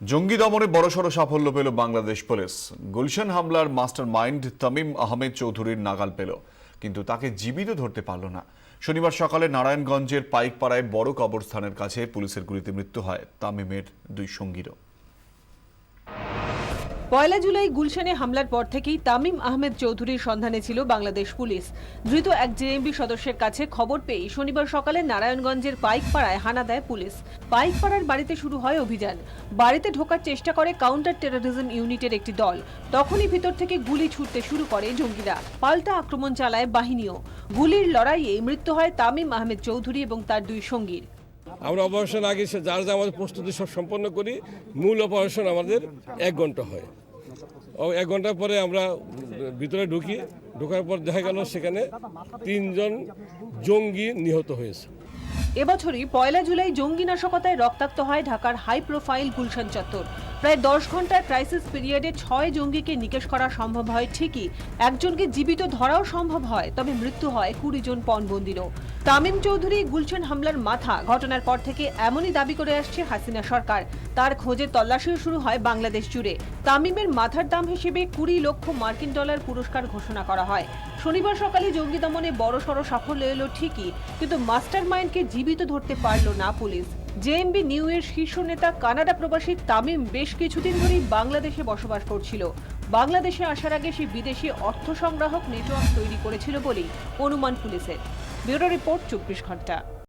জঙ্গি দমনে বড়সড় সাফল্য পেল বাংলাদেশ পুলিশ। গুলশান হামলার মাস্টার মাইন্ড তামিম আহমেদ চৌধুরীর নাগাল পেল, কিন্তু তাকে জীবিত ধরতে পারল না। শনিবার সকালে নারায়ণগঞ্জের পাইকপাড়ায় বড় কবরস্থানের কাছে পুলিশের গুলিতে মৃত্যু হয় তামিমের দুই সঙ্গীরও। পয়লা জুলাই গুলশানে হামলার পর থেকেই তামিম আহমেদ চৌধুরীর সন্ধানে ছিল বাংলাদেশ পুলিশ। ধৃত এক জেএমবি সদস্যের কাছে খবর পেয়ে শনিবার সকালে নারায়ণগঞ্জের পাইকপাড়ায় হানা দেয় পুলিশ। পাইকপাড়ার বাড়িতে শুরু হয় অভিযান। বাড়িতে ঢোকার চেষ্টা করে কাউন্টার টেরোরিজম ইউনিটের একটি দল। তখনই ভিতর থেকে গুলি ছুটতে শুরু করে জঙ্গিরা। পাল্টা আক্রমণ চালায় বাহিনীও। গুলির লড়াইয়ে মৃত্যু হয় তামিম আহমেদ চৌধুরী এবং তার দুই সঙ্গীর। আমরা অপারেশন আগে যার যা আমাদের প্রস্তুতি সব সম্পন্ন করি। মূল অপারেশন আমাদের 1 ঘন্টা হয়। 1 ঘন্টা পরে আমরা ভিতরে ঢোকার পর দেখা গেল সেখানে 3 জন জঙ্গি নিহত হয়েছে। এবছরই পয়লা জুলাই জঙ্গি নাশকতায় রক্তাক্ত হয় ঢাকার হাই প্রোফাইল গুলশান চত্বর। প্রায় 10 ঘন্টার ক্রাইসিস পিরিয়ডে 6 জঙ্গিকে নিকেশ করা সম্ভব হয় ঠিকই, একজনকে জীবিত ধরাও সম্ভব হয়, তবে মৃত্যু হয় 20 জন পণবন্দিরও। তামিম চৌধুরী গুলশান হামলার মাথা। ঘটনার পর থেকে এমনই দাবি করে আসছে হাসিনা সরকার। তার খোঁজে তল্লাশিও শুরু হয় বাংলাদেশ জুড়ে। তামিমের মাথার দাম হিসেবে 20 লক্ষ মার্কিন ডলার পুরস্কার ঘোষণা করা হয়। শনিবার সকালে জঙ্গি দমনে বড়সড় সাফল্য এলো ঠিকই, কিন্তু মাস্টার মাইন্ডকে জীবিত ধরতে পারল না পুলিশ। জেএমবি নিউ এর শীর্ষ নেতা কানাডা প্রবাসী তামিম বেশ কিছুদিন ধরেই বাংলাদেশে বসবাস করছিল। বাংলাদেশে আসার আগে সে বিদেশি অর্থ সংগ্রাহক নেটওয়ার্ক তৈরি করেছিল বলেই অনুমান পুলিশের। ব্যুরো রিপোর্ট 24 ঘন্টা।